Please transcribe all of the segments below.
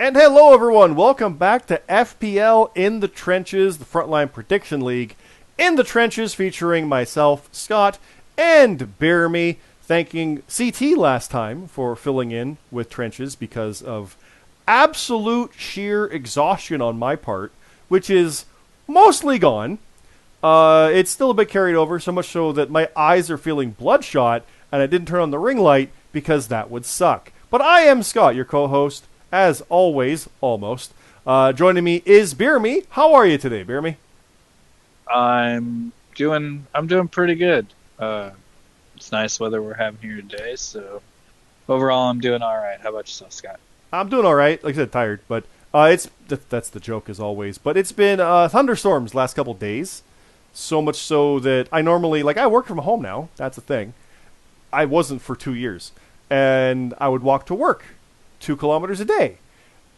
And hello, everyone. Welcome back to FPL In the Trenches, the Frontline Prediction League. In the Trenches, featuring myself, Scott, and BeerMe. Thanking CT last time for filling in with Trenches because of absolute sheer exhaustion on my part, which is mostly gone. It's still a bit carried over, so much so that my eyes are feeling bloodshot, and I didn't turn on the ring light because that would suck. But I am Scott, your co-host, as always, almost. Joining me is BeerMe. How are you today, BeerMe? I'm doing pretty good. It's nice weather we're having here today, so overall I'm doing all right. How about yourself, Scott? I'm doing all right. Like I said, tired, but that's the joke as always. But it's been thunderstorms last couple days, so much so that I normally I work from home now. That's the thing. I wasn't for 2 years, and I would walk to work 2 kilometers a day.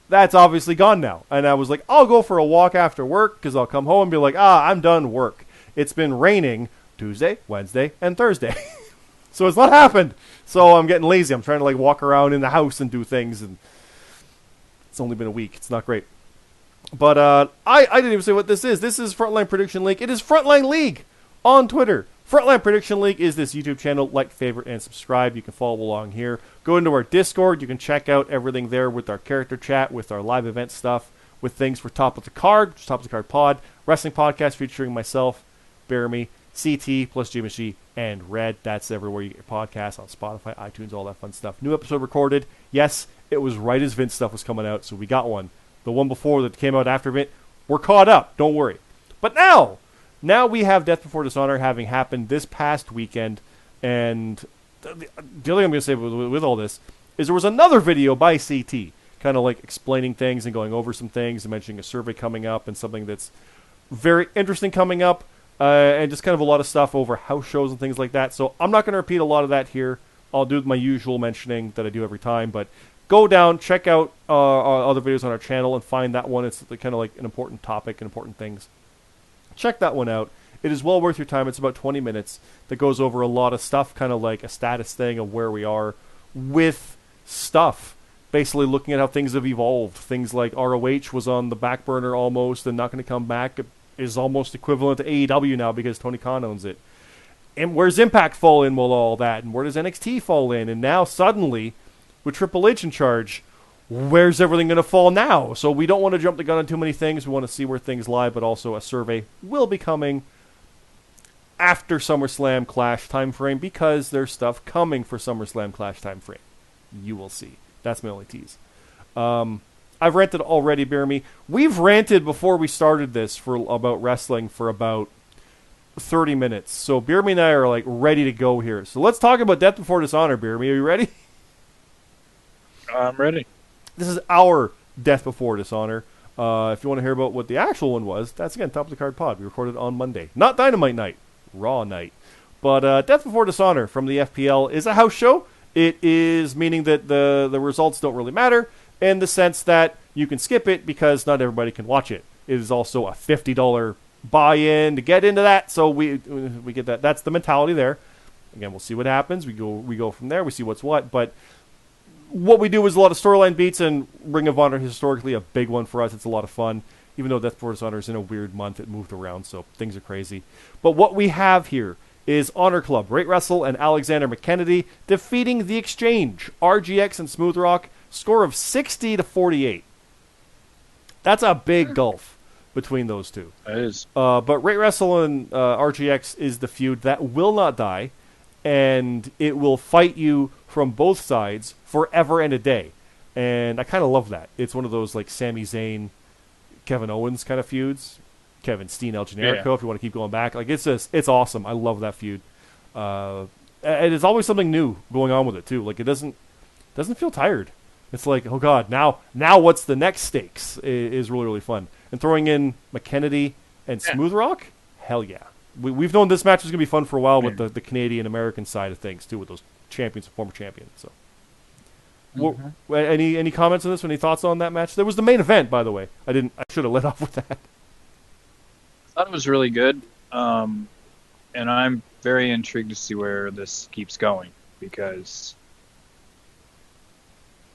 That's obviously gone now, and I was like, I'll go for a walk after work because I'll come home and be like, I'm done work. It's been raining Tuesday, Wednesday, and Thursday. So it's not happened. So I'm getting lazy. I'm trying to walk around in the house and do things, and it's only been a week. It's not great. But I didn't even say what this is. This is Frontline Prediction League. It is Frontline League on Twitter. Frontline Prediction League is this YouTube channel. Like, favorite, and subscribe. You can follow along here. Go into our Discord. You can check out everything there with our character chat, with our live event stuff, with things for Top of the Card, Top of the Card Pod, wrestling podcast featuring myself, BeerMe, CT plus GMSG, and Red. That's everywhere you get your podcasts, on Spotify, iTunes, all that fun stuff. New episode recorded. Yes, it was right as Vince stuff was coming out, so we got one. The one before that came out after Vince, we're caught up. Don't worry. But now we have Death Before Dishonor having happened this past weekend, and the other thing I'm going to say with all this is there was another video by CT, kind of explaining things and going over some things and mentioning a survey coming up and something that's very interesting coming up. And just kind of a lot of stuff over house shows and things like that. So I'm not going to repeat a lot of that here. I'll do my usual mentioning that I do every time. But go down, check out our other videos on our channel, and find that one. It's kind of an important topic and important things. Check that one out. It is well worth your time. It's about 20 minutes that goes over a lot of stuff, kind of like a status thing of where we are with stuff. Basically looking at how things have evolved. Things like ROH was on the back burner almost and not going to come back. Is almost equivalent to AEW now because Tony Khan owns it. And where's Impact fall in with all that? And where does NXT fall in? And now suddenly, with Triple H in charge, where's everything going to fall now? So we don't want to jump the gun on too many things. We want to see where things lie, but also a survey will be coming after SummerSlam Clash time frame because there's stuff coming for SummerSlam Clash time frame. You will see. That's my only tease. I've ranted already, BeerMe. We've ranted before we started this for about wrestling for about 30 minutes. So BeerMe and I are ready to go here. So let's talk about Death Before Dishonor, BeerMe. Are you ready? I'm ready. This is our Death Before Dishonor. If you want to hear about what the actual one was, that's again Top of the Card Pod. We recorded on Monday. Not Dynamite night, Raw night. But Death Before Dishonor from the FPL is a house show. It is meaning that the results don't really matter, in the sense that you can skip it because not everybody can watch it. It is also a $50 buy-in to get into that, so we get that. That's the mentality there. Again, we'll see what happens. We go from there. We see what's what. But what we do is a lot of storyline beats, and Ring of Honor is historically a big one for us. It's a lot of fun. Even though Death Before Dishonor is in a weird month, it moved around, so things are crazy. But what we have here is Honor Club, Great Wrestle, and Alexander McKennedy defeating The Exchange, RGX, and Smooth Rock. Score of 60-48. That's a big gulf between those two. It is. But Great Wrestle and RGX is the feud that will not die, and it will fight you from both sides forever and a day. And I kind of love that. It's one of those Sami Zayn, Kevin Owens kind of feuds. Kevin Steen, El Generico, if you want to keep going back. It's awesome. I love that feud. And it's always something new going on with it, too. It doesn't feel tired. It's oh God, now what's the next stakes is really, really fun. And throwing in McKennedy and Smooth Rock, hell yeah. We've known this match was going to be fun for a while with the Canadian-American side of things, too, with those champions and former champions. So, any comments on this? Any thoughts on that match? There was the main event, by the way. I should have let off with that. I thought it was really good, and I'm very intrigued to see where this keeps going because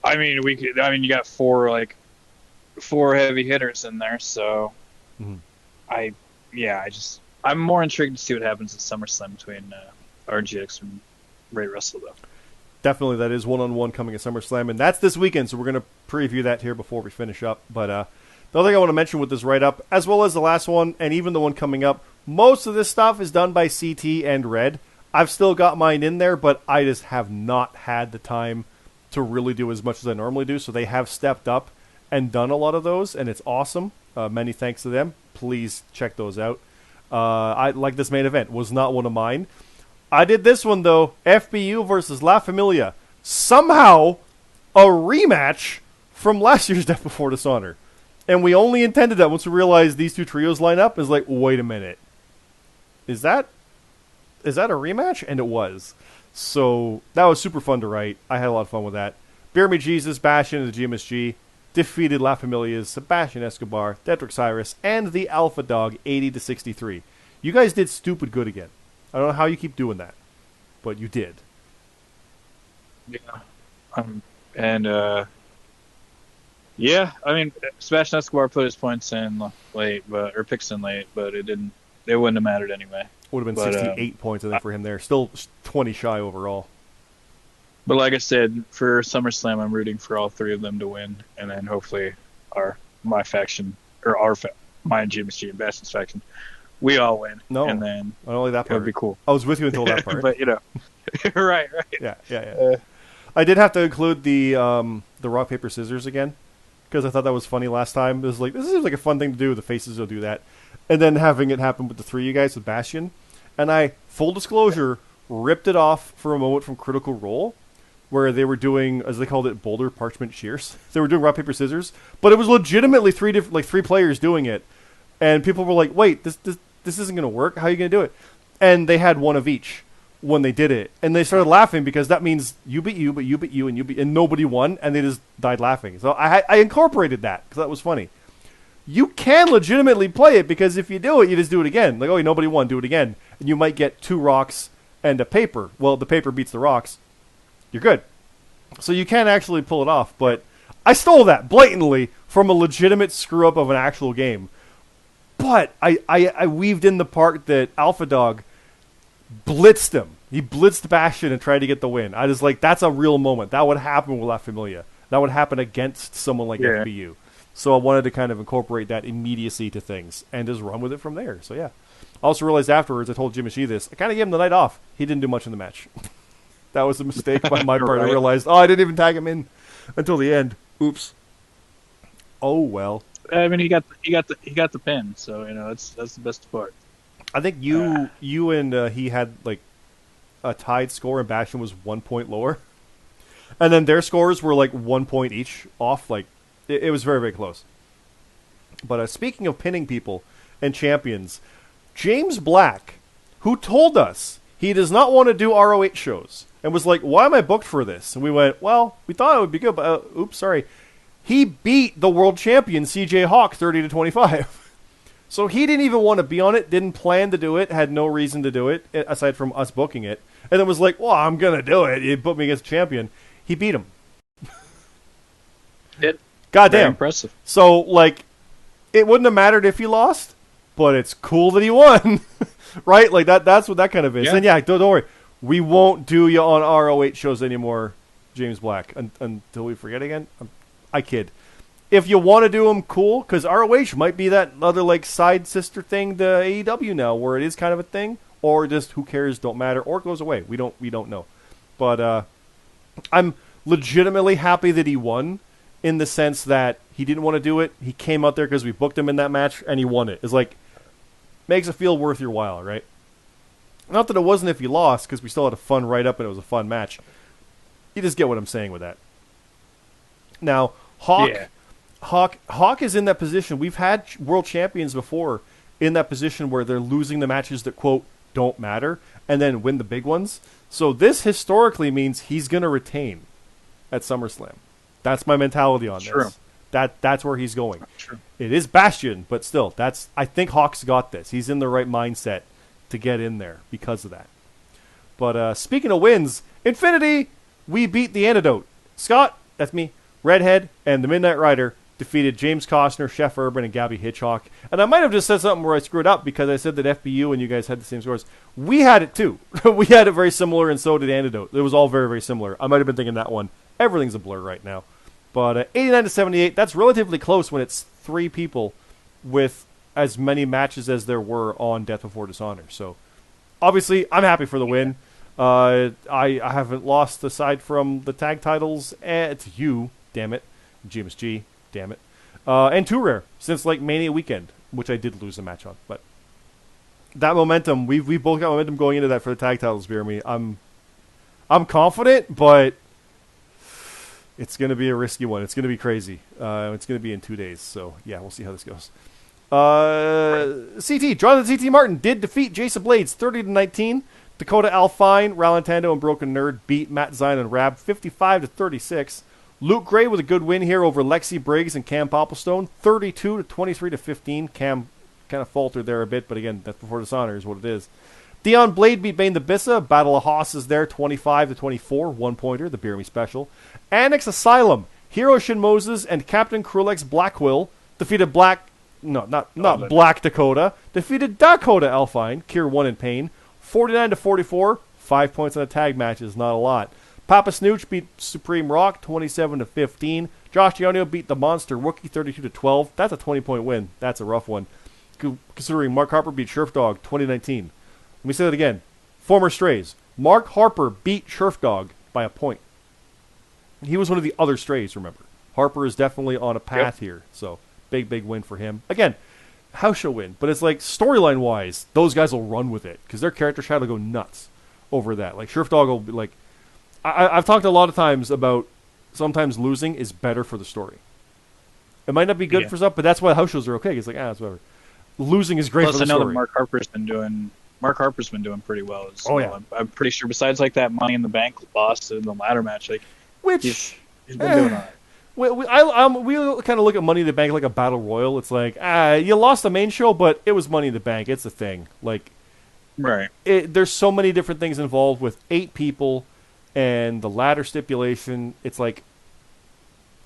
you got 4 four heavy hitters in there, so Mhm. I I'm more intrigued to see what happens at SummerSlam between RGX and Ray Russell though. Definitely, that is one-on-one coming at SummerSlam, and that's this weekend, so we're going to preview that here before we finish up. But the other thing I want to mention with this write-up, as well as the last one, and even the one coming up, most of this stuff is done by CT and Red. I've still got mine in there, but I just have not had the time to really do as much as I normally do, so they have stepped up and done a lot of those, and it's awesome. Many thanks to them. Please check those out. I like this main event. Was not one of mine. I did this one, though. FBU versus La Familia. Somehow, a rematch from last year's Death Before Dishonor. And we only intended that once we realized these two trios line up. Is like, wait a minute. Is that a rematch? And it was. So, that was super fun to write. I had a lot of fun with that. BeerMe Jesus, Bastion, and the GMSG defeated La Familia's Sebastian Escobar, Dedrick Cyrus, and the Alpha Dog 80-63. You guys did stupid good again. I don't know how you keep doing that, but you did. Yeah. And yeah, I mean, Sebastian Escobar put his points in late, or picks in late, but it wouldn't have mattered anyway. Would have been 68 points, I think, for him there. Still 20 shy overall. But like I said, for SummerSlam, I'm rooting for all three of them to win, and then hopefully my faction, or my GMSG and Bastion's faction, we all win. No, and then not only that part. It would be cool. I was with you until that part. But, right. Yeah. I did have to include the rock, paper, scissors again, because I thought that was funny last time. It was like, this seems like a fun thing to do. The faces will do that. And then having it happen with the three of you guys with Bastion. And I, full disclosure, ripped it off for a moment from Critical Role, where they were doing, as they called it, boulder parchment shears. They were doing rock, paper, scissors, but it was legitimately three players doing it. And people were like, wait, this isn't going to work. How are you going to do it? And they had one of each when they did it. And they started laughing because that means you beat you, but you beat you, and nobody won. And they just died laughing. So I incorporated that because that was funny. You can legitimately play it because if you do it, you just do it again. Like, oh, nobody won, do it again. And you might get 2 rocks and a paper. Well, the paper beats the rocks. You're good. So you can actually pull it off. But I stole that blatantly from a legitimate screw-up of an actual game. But I weaved in the part that Alpha Dog blitzed him. He blitzed Bastion and tried to get the win. I was like, that's a real moment. That would happen with La Familia. That would happen against someone like FBU. So I wanted to kind of incorporate that immediacy to things and just run with it from there. So yeah. I also realized afterwards, I told Jimmy Shee this, I kind of gave him the night off. He didn't do much in the match. That was a mistake by my part. Right. I realized, I didn't even tag him in until the end. Oops. Oh well. I mean, he got the pin, so that's the best part. I think you and he had like a tied score, and Bastion was 1 point lower, and then their scores were like 1 point each off. Like it was very, very close. But speaking of pinning people and champions, James Black, who told us he does not want to do ROH shows, and was like, "Why am I booked for this?" And we went, "Well, we thought it would be good, but oops, sorry." He beat the world champion CJ Hawk 30-25. So he didn't even want to be on it, didn't plan to do it, had no reason to do it, aside from us booking it. And then was like, well, I'm going to do it. He put me against champion. He beat him. Goddamn. Very impressive. So, like, it wouldn't have mattered if he lost, but it's cool that he won. Right? Like, that's what that kind of is. Yeah. And yeah, don't worry. We won't do you on ROH shows anymore, James Black, until we forget again. I kid. If you want to do them, cool, because ROH might be that other like side sister thing to AEW now, where it is kind of a thing, or just who cares, don't matter, or it goes away. We don't know. But I'm legitimately happy that he won, in the sense that he didn't want to do it. He came out there because we booked him in that match, and he won it. It's like, makes it feel worth your while, right? Not that it wasn't if he lost, because we still had a fun write-up and it was a fun match. You just get what I'm saying with that. Now, Hawk is in that position. We've had world champions before in that position where they're losing the matches that, quote, don't matter, and then win the big ones. So this historically means he's going to retain at SummerSlam. That's my mentality on this. That's where he's going. True. It is Bastion, but still, I think Hawk's got this. He's in the right mindset to get in there because of that. But speaking of wins, Infinity, we beat the Antidote. Scott, that's me, Redhead, and the Midnight Rider defeated James Costner, Chef Urban, and Gabby Hitchcock. And I might have just said something where I screwed up because I said that FBU and you guys had the same scores. We had it too. We had it very similar, and so did Antidote. It was all very, very similar. I might have been thinking that one. Everything's a blur right now. But 89 to 78, that's relatively close when it's 3 people with as many matches as there were on Death Before Dishonor. So, obviously, I'm happy for the win. I haven't lost aside from the tag titles. To you, damn it. GMSG, damn it. And 2 Rare, since like Mania weekend, which I did lose a match on. But that momentum, we both got momentum going into that for the tag titles, BeerMe. I'm confident, but it's going to be a risky one. It's going to be crazy. It's going to be in 2 days. So, yeah, we'll see how this goes. CT, Jonathan CT Martin did defeat Jason Blades 30-19. Dakota Alfine, Ralantando, and Broken Nerd beat Matt Zine and Rab 55-36. Luke Gray with a good win here over Lexi Briggs and Cam Popplestone, 32-23-15. Cam kind of faltered there a bit, but again, Death Before Dishonor is what it is. Dion Blade beat Bane the Bissa. Battle of Hosses there, 25-24, 1-pointer, the BeerMe special. Annex Asylum, Hero Shin Moses and Captain Krulex Blackwell defeated Black Dakota, defeated Dakota Alfine, Kier 1 in pain, 49-44, 5 points on a tag match is not a lot. Papa Snooch beat Supreme Rock 27-15. Josh Dionio beat the Monster Rookie 32-12. That's a 20-point win. That's a rough one. Considering Mark Harper beat Sheriff Dog 2019. Let me say that again. Former Strays. Mark Harper beat Sheriff Dog by a point. He was one of the other Strays, remember. Harper is definitely on a path here. So, big win for him. Again, house show win. But it's like, storyline-wise, those guys will run with it. Because their character shot will go nuts over that. Like, Sheriff Dog will be like... I've talked a lot of times about sometimes losing is better for the story. It might not be good for stuff, but that's why house shows are okay. It's like, it's whatever. Losing is great for the story. I know that Mark Harper's been doing pretty well. I'm pretty sure besides like that Money in the Bank loss in the ladder match, like he's been doing all right. We kind of look at Money in the Bank like a battle royal. It's like, you lost the main show, but it was Money in the Bank. It's a thing. Like, right. There's so many different things involved with 8 people. And the ladder stipulation, it's like,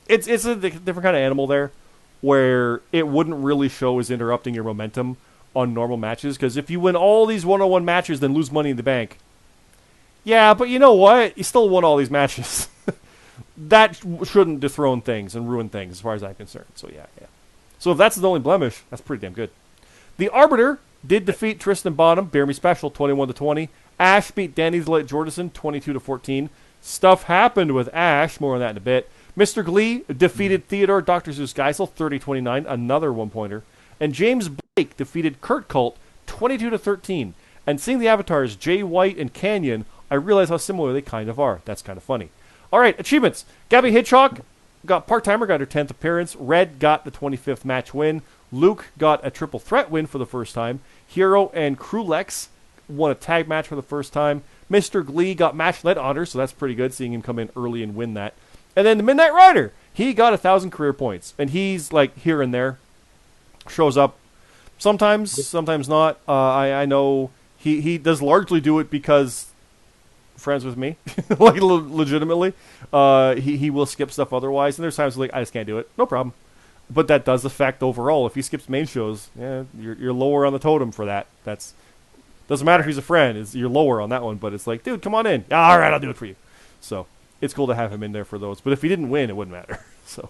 it's a different kind of animal there, where it wouldn't really show as interrupting your momentum on normal matches. Because if you win all these one-on-one matches, then lose Money in the Bank, yeah, but you know what? You still won all these matches. That shouldn't dethrone things and ruin things, as far as I'm concerned. So yeah. So if that's the only blemish, that's pretty damn good. The Arbiter did defeat Tristan Bonham, BeerMe special, 21-20. Ash beat Danny the Light Jordison 22-14. Stuff happened with Ash. More on that in a bit. Mr. Glee defeated Theodore Dr. Zeus Geisel 30-29, another 1-pointer. And James Blake defeated Kurt Cult 22-13. And seeing the avatars Jay White and Canyon, I realize how similar they kind of are. That's kind of funny. All right, achievements. Gabby Hitchcock got part-timer, got her 10th appearance. Red got the 25th match win. Luke got a triple threat win for the first time. Hero and Krulex won a tag match for the first time. Mr. Glee got match-led honors, so that's pretty good, seeing him come in early and win that. And then the Midnight Rider, he got 1,000 career points, and he's like here and there, shows up sometimes not. I know he does largely do it because friends with me, like legitimately. He will skip stuff otherwise, and there's times like I just can't do it, no problem. But that does affect overall. If he skips main shows, yeah, you're lower on the totem for that. That's doesn't matter if he's a friend. You're lower on that one, but it's like, dude, come on in. All right, I'll do it for you. So it's cool to have him in there for those. But if he didn't win, it wouldn't matter. So,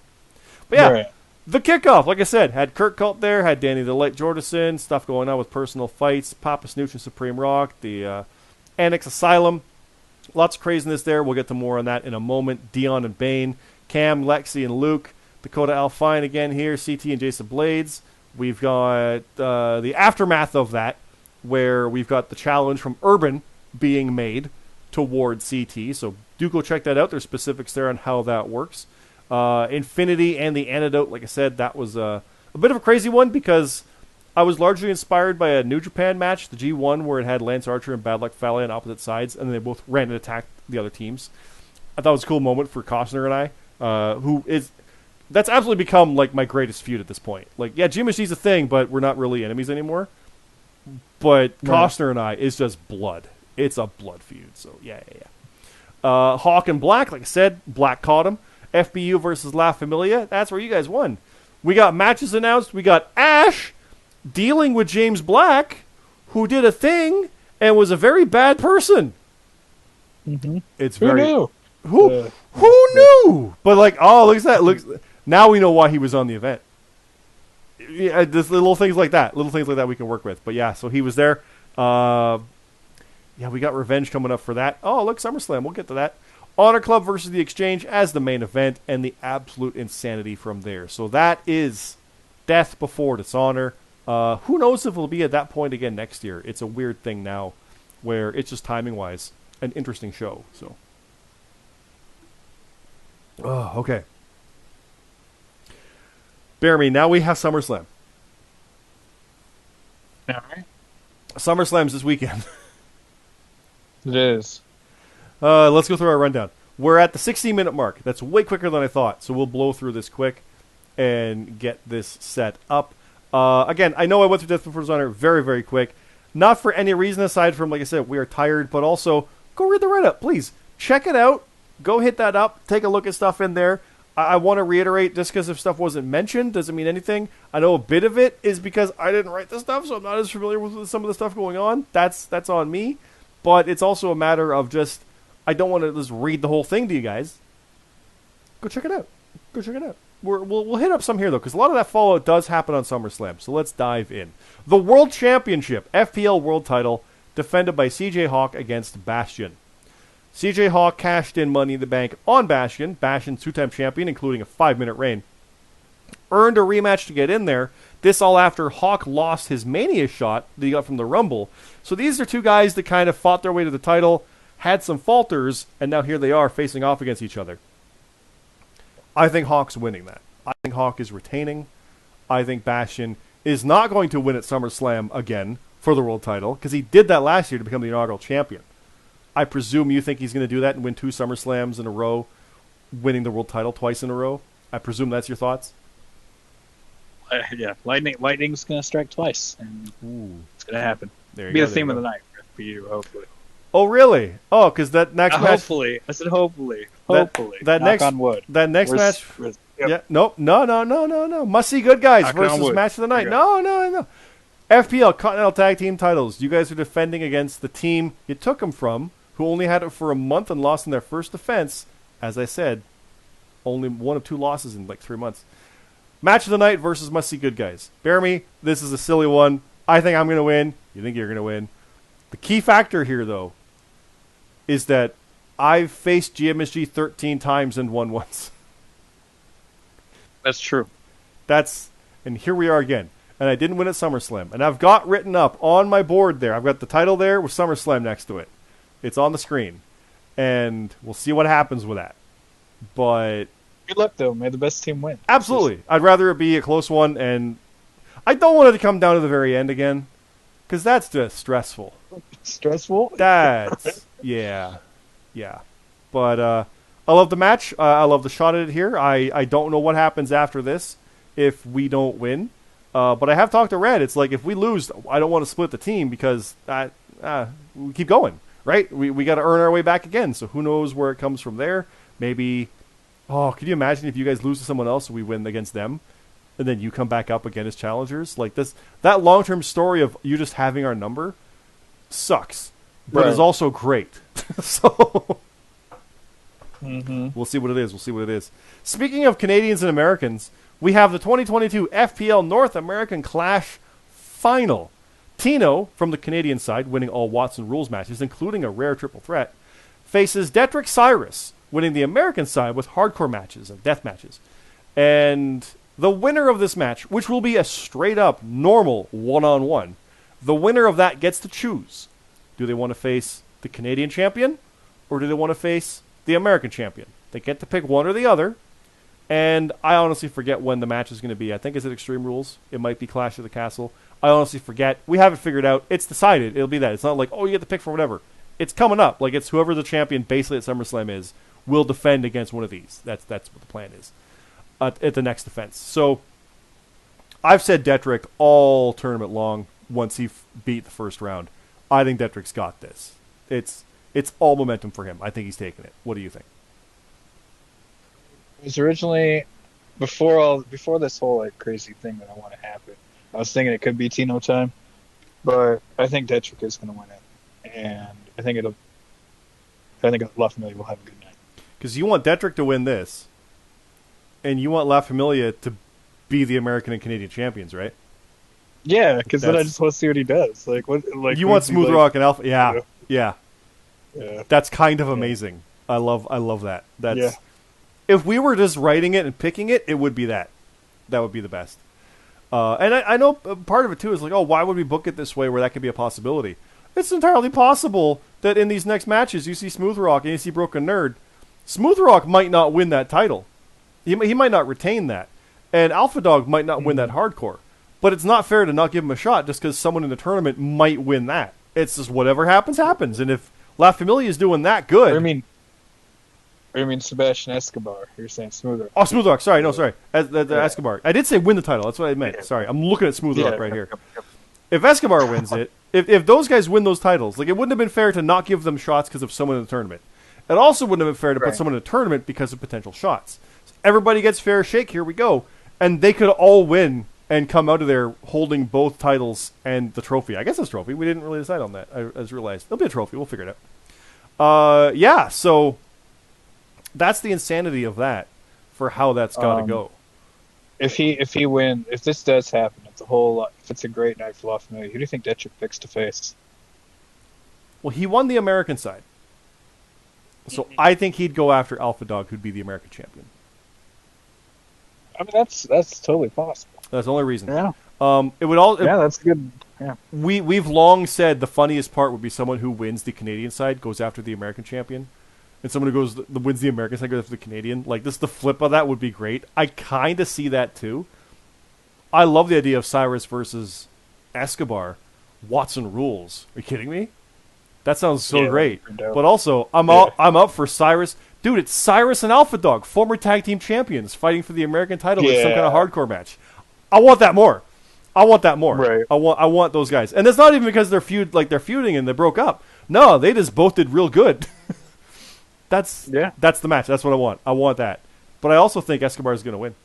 but yeah, right. The kickoff, like I said, had Kurt Cult there, had Danny the Light Jordison, stuff going on with personal fights, Papa Snooch and Supreme Rock, the Annex Asylum. Lots of craziness there. We'll get to more on that in a moment. Dion and Bane, Cam, Lexi, and Luke. Dakota Alfine again here, CT and Jason Blades. We've got the aftermath of that, where we've got the challenge from Urban being made toward CT. So do go check that out. There's specifics there on how that works. Infinity and the Antidote, like I said, that was a bit of a crazy one because I was largely inspired by a New Japan match, the G1, where it had Lance Archer and Bad Luck Fale on opposite sides, and they both ran and attacked the other teams. I thought it was a cool moment for Costner and I, that's absolutely become like my greatest feud at this point. Like, yeah, GMSG's a thing, but we're not really enemies anymore. But Costner and I is just blood. It's a blood feud. So yeah. Hawk and Black, like I said, Black caught him. FBU versus La Familia. That's where you guys won. We got matches announced. We got Ash dealing with James Black, who did a thing and was a very bad person. Mm-hmm. It's who very knew? Who knew? But like, oh, look at that! Now we know why he was on the event. Yeah, just little things like that we can work with. But yeah, so he was there. Yeah, we got Revenge coming up for that. Oh, look, SummerSlam. We'll get to that. Honor Club versus The Exchange as the main event, and the absolute insanity from there. So that is Death Before Dishonor. Who knows if it'll be at that point again next year? It's a weird thing now, where it's just timing-wise an interesting show. So, okay. BeerMe, now we have SummerSlam. All right. SummerSlam's this weekend. It is. Let's go through our rundown. We're at the 16-minute mark. That's way quicker than I thought, so we'll blow through this quick and get this set up. Again, I know I went through Death Before Dishonor very, very quick. Not for any reason aside from, like I said, we are tired, but also go read the write-up, please. Check it out. Go hit that up. Take a look at stuff in there. I want to reiterate, just because if stuff wasn't mentioned doesn't mean anything. I know a bit of it is because I didn't write this stuff, so I'm not as familiar with some of the stuff going on. That's on me. But it's also a matter of just, I don't want to just read the whole thing to you guys. Go check it out. We'll hit up some here, though, because a lot of that fallout does happen on SummerSlam. So let's dive in. The World Championship, FPL World Title, defended by CJ Hawk against Bastion. CJ Hawk cashed in Money in the Bank on Bastion. Bastion's two-time champion, including a 5-minute reign. Earned a rematch to get in there. This all after Hawk lost his Mania shot that he got from the Rumble. So these are two guys that kind of fought their way to the title, had some falters, and now here they are facing off against each other. I think Hawk's winning that. I think Hawk is retaining. I think Bastion is not going to win at SummerSlam again for the world title, because he did that last year to become the inaugural champion. I presume you think he's going to do that and win 2 SummerSlams in a row, winning the world title twice in a row. I presume that's your thoughts? Yeah, lightning's going to strike twice, and it's going to happen. There you be go, the theme of the night for you, hopefully. Oh, really? Oh, because that next match... Hopefully. I said hopefully. Hopefully. That Knock next, on wood. That next match... Yep. Yeah, no. Must See Good Guys versus match of the night. No. FPL Continental Tag Team titles. You guys are defending against the team you took them from, who only had it for a month and lost in their first defense. As I said, only 1 of 2 losses in like 3 months. Match of the night versus Must See Good Guys. BeerMe, this is a silly one. I think I'm going to win. You think you're going to win. The key factor here, though, is that I've faced GMSG 13 times and won once. That's true. And here we are again. And I didn't win at SummerSlam. And I've got written up on my board there. I've got the title there with SummerSlam next to it. It's on the screen. And we'll see what happens with that. But... good luck, though. May the best team win. Absolutely. I'd rather it be a close one. And I don't want it to come down to the very end again. Because that's just stressful. Stressful? That's... yeah. But I love the match. I love the shot at it here. I don't know what happens after this if we don't win. But I have talked to Red. It's like, if we lose, I don't want to split the team because we keep going, right? We got to earn our way back again. So who knows where it comes from there. Maybe, could you imagine if you guys lose to someone else and we win against them? And then you come back up again as challengers? Like this, that long-term story of you just having our number sucks. But is also great. So... we'll see what it is. Speaking of Canadians and Americans, we have the 2022 FPL North American Clash Final. Tino, from the Canadian side, winning all Watson rules matches, including a rare triple threat, faces Detrick Cyrus, winning the American side with hardcore matches and death matches. And the winner of this match, which will be a straight-up normal one-on-one, the winner of that gets to choose. Do they want to face the Canadian champion, or do they want to face the American champion? They get to pick one or the other, and I honestly forget when the match is going to be. I think it's at Extreme Rules. It might be Clash of the Castle. I honestly forget. We have it figured out. It's decided. It'll be that. It's not like, you get to pick for whatever. It's coming up. Like, it's whoever the champion basically at SummerSlam is will defend against one of these. That's what the plan is at the next defense. So I've said Detrick all tournament long once he beat the first round. I think Detrick's got this. It's all momentum for him. I think he's taking it. What do you think? It was originally before this whole like crazy thing that I want to happen, I was thinking it could be Tino time, but I think Detrick is going to win it, and I think La Familia will have a good night. Because you want Detrick to win this, and you want La Familia to be the American and Canadian champions, right? Yeah, because then I just want to see what he does. Like what? Like you want Smooth Rock and Alpha? Yeah, yeah. That's kind of amazing. I love that. That's if we were just writing it and picking it, it would be that. That would be the best. And I know part of it too is like, oh, why would we book it this way where that could be a possibility? It's entirely possible that in these next matches you see Smooth Rock and you see Broken Nerd. Smooth Rock might not win that title. He might not retain that. And Alpha Dog might not win that hardcore. But it's not fair to not give him a shot just because someone in the tournament might win that. It's just whatever happens, happens. And if La Familia is doing that good... Or you mean Sebastian Escobar? You're saying Smooth Rock. Oh, Smooth Rock. Sorry, no, sorry. Escobar. I did say win the title. That's what I meant. Sorry, I'm looking at Smooth Rock right here. If Escobar wins it, if those guys win those titles, like it wouldn't have been fair to not give them shots because of someone in the tournament. It also wouldn't have been fair to put someone in a tournament because of potential shots. So everybody gets fair shake. Here we go. And they could all win and come out of there holding both titles and the trophy. I guess it's a trophy. We didn't really decide on that. I just realized. It'll be a trophy. We'll figure it out. So that's the insanity of that for how that's got to go. If this does happen, if it's a great night for La Familia, who do you think Detrick picks to face? Well, he won the American side. So I think he'd go after Alpha Dog, who'd be the American champion. I mean, that's totally possible. That's the only reason. Yeah. That's good. Yeah. We've long said the funniest part would be someone who wins the Canadian side goes after the American champion, and someone who wins the American side goes after the Canadian. Like this, the flip of that would be great. I kind of see that too. I love the idea of Cyrus versus Escobar. Watson rules. Are you kidding me? That sounds so great. But also, I'm up for Cyrus. Dude, it's Cyrus and Alpha Dog, former tag team champions, fighting for the American title in some kind of hardcore match. I want that more. Right. I want those guys. And it's not even because they're feuding and they broke up. No, they just both did real good. That's the match. That's what I want. I want that. But I also think Escobar is going to win.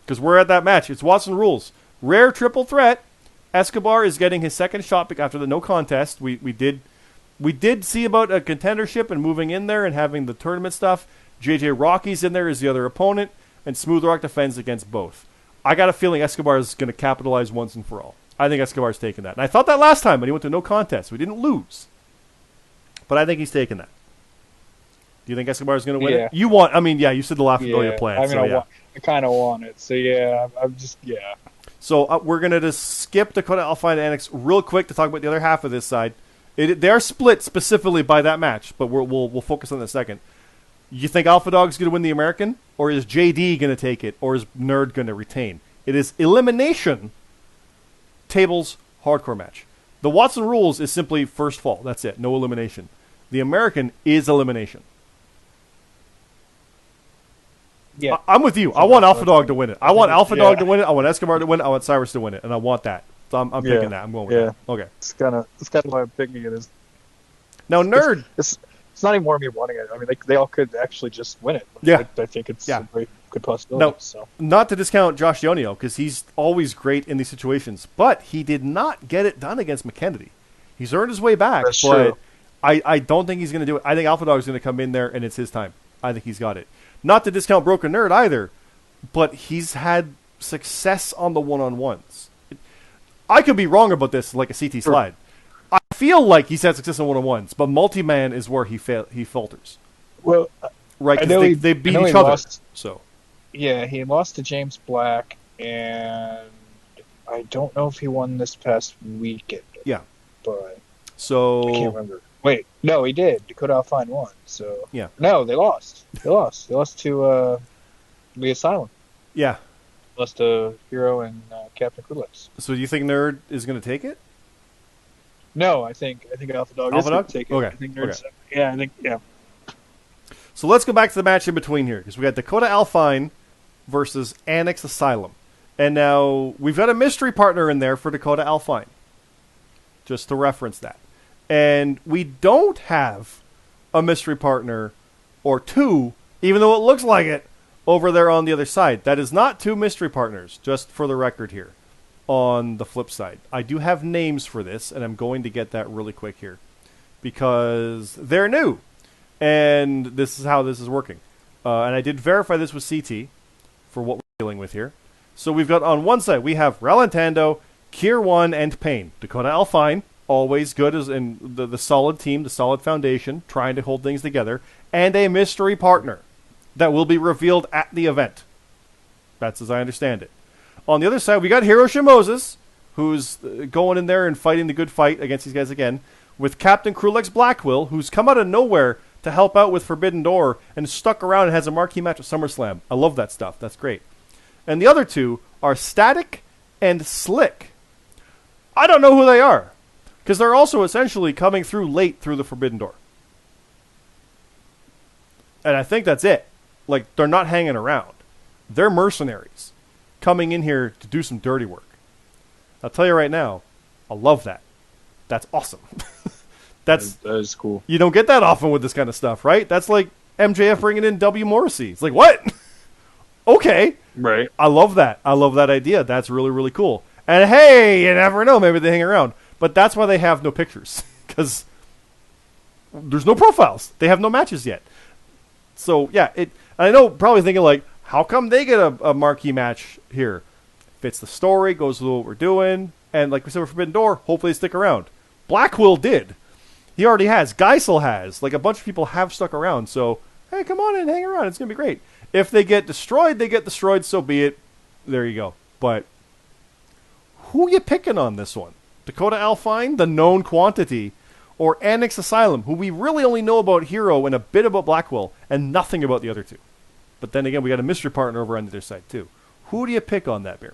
Because we're at that match. It's Watson rules. Rare triple threat. Escobar is getting his second shot after the no contest. We did see about a contendership and moving in there and having the tournament stuff. JJ Rocky's in there as the other opponent, and Smooth Rock defends against both. I got a feeling Escobar is going to capitalize once and for all. I think Escobar's taking that. And I thought that last time when he went to no contest. We didn't lose. But I think he's taking that. Do you think Escobar's going to win it? You said the La Familia plan. I kind of want it. So, So we're going to just skip Dakota Alpine Annex real quick to talk about the other half of this side. They are split specifically by that match, but we'll focus on that in a second. You think Alpha Dog's going to win the American, or is JD going to take it, or is Nerd going to retain? It is elimination tables hardcore match. The Watson rules is simply first fall. That's it. No elimination. The American is elimination. Yeah, I'm with you. I want Alpha Dog to win it. I want Alpha Dog to win it. I want Escobar to win it. I want Cyrus to win it, and I want that. So I'm picking that. I'm going with that. Okay. It's kind of why I'm picking it. Now, Nerd. It's not even more me wanting it. I mean, they all could actually just win it. Yeah. I think it's a good possibility. Now, not to discount Josh Yonio, because he's always great in these situations, but he did not get it done against McKennedy. He's earned his way back, That's but true. I don't think he's going to do it. I think Alpha Dog is going to come in there, and it's his time. I think he's got it. Not to discount Broken Nerd either, but he's had success on the one-on-ones. I could be wrong about this, like a CT slide. I feel like he's had success on one-on-ones, but multi-man is where he falters. Well, right, because they beat each other. So, yeah, he lost to James Black, and I don't know if he won this past weekend. Yeah, but I can't remember. Wait, no, he did. Dakota Alpine won. So yeah, no, they lost. They lost to the Asylum. Yeah, lost to Hero and Captain Krulix. So do you think Nerd is going to take it? No, I think Alpha Dog is going to take it. Okay. I think Nerd's, yeah. So let's go back to the match in between here, because we got Dakota Alpine versus Annex Asylum. And now we've got a mystery partner in there for Dakota Alpine, just to reference that. And we don't have a mystery partner or two, even though it looks like it, over there on the other side. That is not two mystery partners, just for the record here. On the flip side, I do have names for this, and I'm going to get that really quick here because they're new, and this is how this is working. And I did verify this with CT for what we're dealing with here. So we've got on one side, we have Relantando, Kier 1, and Payne. Dakota Alfine, always good as in the solid team, the solid foundation, trying to hold things together, and a mystery partner that will be revealed at the event. That's as I understand it. On the other side, we got Hiroshi Moses, who's going in there and fighting the good fight against these guys again, with Captain Krulex Blackwell, who's come out of nowhere to help out with Forbidden Door and stuck around and has a marquee match at SummerSlam. I love that stuff. That's great. And the other two are Static and Slick. I don't know who they are, because they're also essentially coming through late through the Forbidden Door. And I think that's it. Like, they're not hanging around. They're mercenaries coming in here to do some dirty work. I'll tell you right now, I love that. That's awesome. That is cool. You don't get that often with this kind of stuff, right? That's like MJF bringing in W. Morrissey. It's like, what? Okay. Right. I love that. I love that idea. That's really, really cool. And hey, you never know. Maybe they hang around. But that's why they have no pictures. Because there's no profiles. They have no matches yet. So, yeah. I know, probably thinking like, how come they get a marquee match here? Fits the story, goes with what we're doing. And like we said with Forbidden Door, hopefully they stick around. Blackwell did. He already has. Geisel has. Like, a bunch of people have stuck around. So, hey, come on and hang around. It's going to be great. If they get destroyed, they get destroyed. So be it. There you go. But who you picking on this one? Dakota Alfine, the known quantity, or Annex Asylum, who we really only know about Hero and a bit about Blackwell and nothing about the other two. But then again, we got a mystery partner over on the other side too. Who do you pick on that, BeerMe?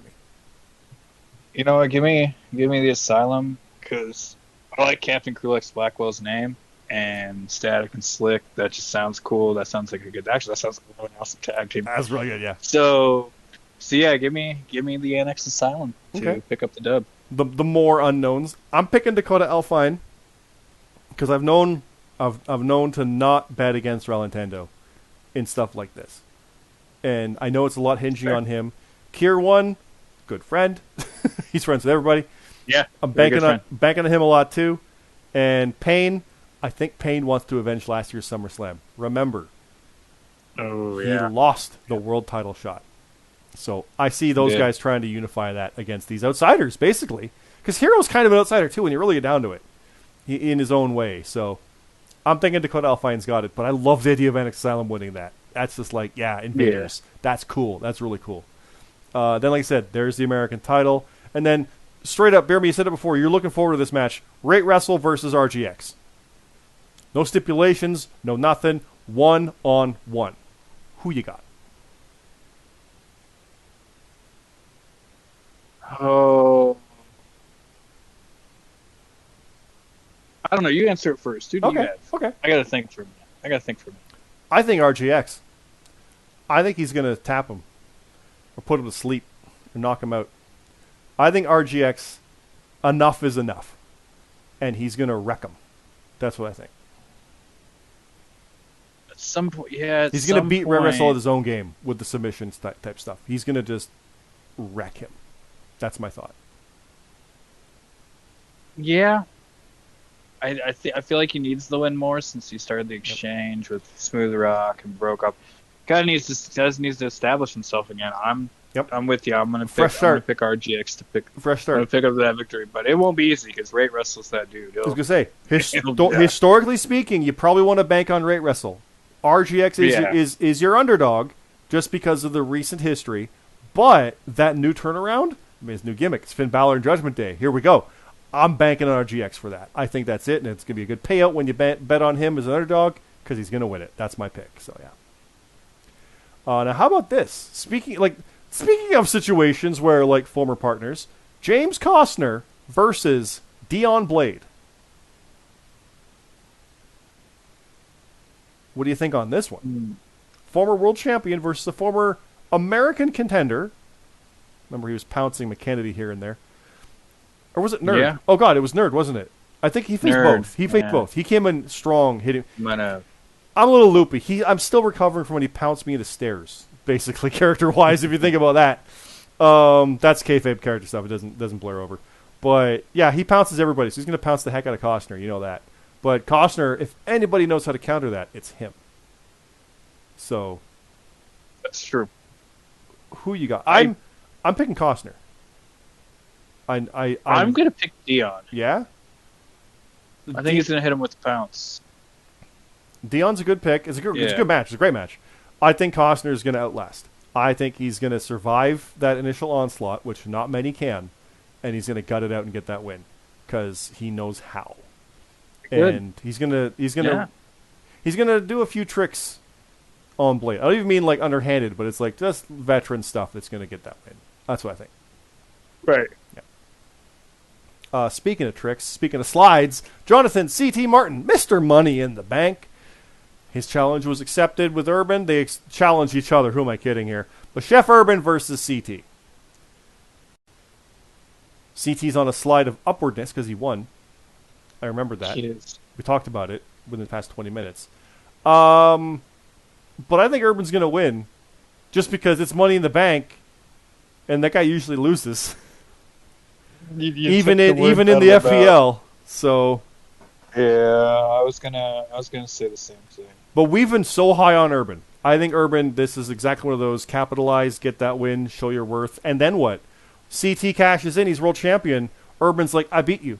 You know what? Give me the Asylum, because I like Captain Krulex Blackwell's name, and Static and Slick. That just sounds cool. That sounds like a good. Actually, that sounds like an awesome tag team. That's really good, yeah. So yeah, give me the Annex Asylum to pick up the dub. The more unknowns. I'm picking Dakota Alfine because I've known to not bet against Relantando in stuff like this. And I know it's a lot hinging on him. Kier 1, good friend. He's friends with everybody. Yeah, I'm banking on him a lot too. And Payne, I think Payne wants to avenge last year's SummerSlam. Remember, he lost the world title shot. So I see those guys trying to unify that against these outsiders, basically. Because Hero's kind of an outsider too when you really get down to it, in his own way. So I'm thinking Dakota Alfine's got it, but I love the idea of Annex Asylum winning that. That's just like, Invaders. Yeah. That's cool. That's really cool. Then, like I said, there's the American title. And then, straight up, BeerMe, you said it before, you're looking forward to this match. Rate Wrestle versus RGX. No stipulations, no nothing. 1-on-1. Who you got? Oh. I don't know. You answer it first. Who do you have? Okay. I got to think for a minute. I think RGX. I think he's going to tap him or put him to sleep or knock him out. I think RGX, enough is enough. And he's going to wreck him. That's what I think. At some point, yeah. He's going to beat Red Wrestle at his own game with the submissions type stuff. He's going to just wreck him. That's my thought. Yeah. I feel like he needs the win more since he started the exchange with Smooth Rock and broke up. Guy needs to establish himself again. I'm with you. I'm gonna pick RGX to pick fresh start. I'm gonna pick up that victory, but it won't be easy because Rate Wrestle's that dude. I was gonna say, historically speaking, you probably want to bank on Rate Wrestle. RGX is your underdog just because of the recent history, but that new turnaround, his new gimmick, it's Finn Balor and Judgment Day. Here we go. I'm banking on RGX for that. I think that's it, and it's going to be a good payout when you bet on him as an underdog because he's going to win it. That's my pick. So, yeah. Now, how about this? Speaking of situations where, like, former partners, James Costner versus Dion Blade. What do you think on this one? Former world champion versus a former American contender. Remember, he was pouncing McKennedy here and there. Or was it Nerd? Yeah. Oh, God, it was Nerd, wasn't it? I think he faced both. He faced both. He came in strong, hitting. I'm a little loopy. I'm still recovering from when he pounced me into stairs basically, character-wise, if you think about that. That's kayfabe character stuff. It doesn't blur over. But, yeah, he pounces everybody, so he's going to pounce the heck out of Costner. You know that. But Costner, if anybody knows how to counter that, it's him. So... That's true. Who you got? I'm picking Costner. I'm going to pick Dion. Yeah? I think he's going to hit him with the pounce. Dion's a good pick. It's a good match. It's a great match. I think Costner is going to outlast. I think he's going to survive that initial onslaught, which not many can, and he's going to gut it out and get that win because he knows how. Good. And he's going to do a few tricks on Blade. I don't even mean like underhanded, but it's like just veteran stuff that's going to get that win. That's what I think. Right. Yeah. Speaking of tricks, speaking of slides, Jonathan C.T. Martin, Mr. Money in the Bank. His challenge was accepted with Urban. They challenge each other. Who am I kidding here? But Chef Urban versus CT. CT's on a slide of upwardness because he won. I remember that. He is. We talked about it within the past 20 minutes. But I think Urban's going to win just because it's Money in the Bank, and that guy usually loses. Even in the FPL. So... Yeah, I was gonna say the same thing. But we've been so high on Urban. I think Urban, this is exactly one of those capitalize, get that win, show your worth, and then what? CT cashes in, he's world champion. Urban's like, I beat you.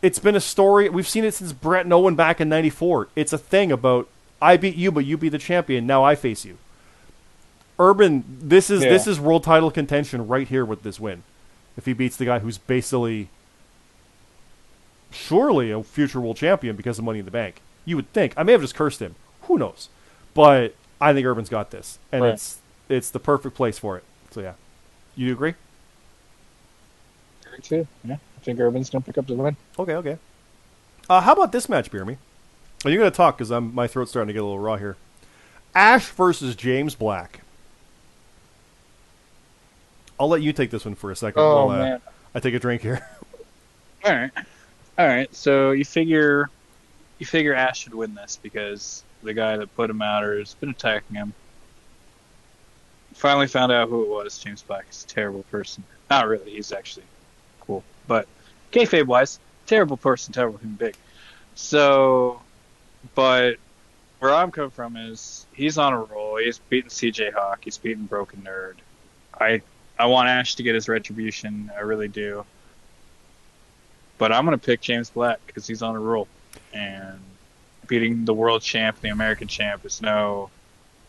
It's been a story. We've seen it since Brett and Owen back in '94. It's a thing about I beat you, but you be the champion. Now I face you. Urban, this is world title contention right here with this win. If he beats the guy who's basically surely a future world champion because of Money in the Bank. You would think. I may have just cursed him. Who knows? But I think Urban's got this. And it's the perfect place for it. So, yeah. You agree? I agree, too. Yeah. I think Urban's going to pick up the win. Okay. How about this match, BeerMe? Well, you're going to talk because my throat's starting to get a little raw here. Ash versus James Black. I'll let you take this one for a second while man. I take a drink here. All right. So you figure Ash should win this because the guy that put him out or has been attacking him finally found out who it was. James Black is a terrible person. Not really. He's actually cool. But kayfabe-wise, terrible person, terrible human being. So, but where I'm coming from is he's on a roll. He's beaten CJ Hawk. He's beaten Broken Nerd. I want Ash to get his retribution. I really do. But I'm going to pick James Black because he's on a roll. And beating the world champ, the American champ, is no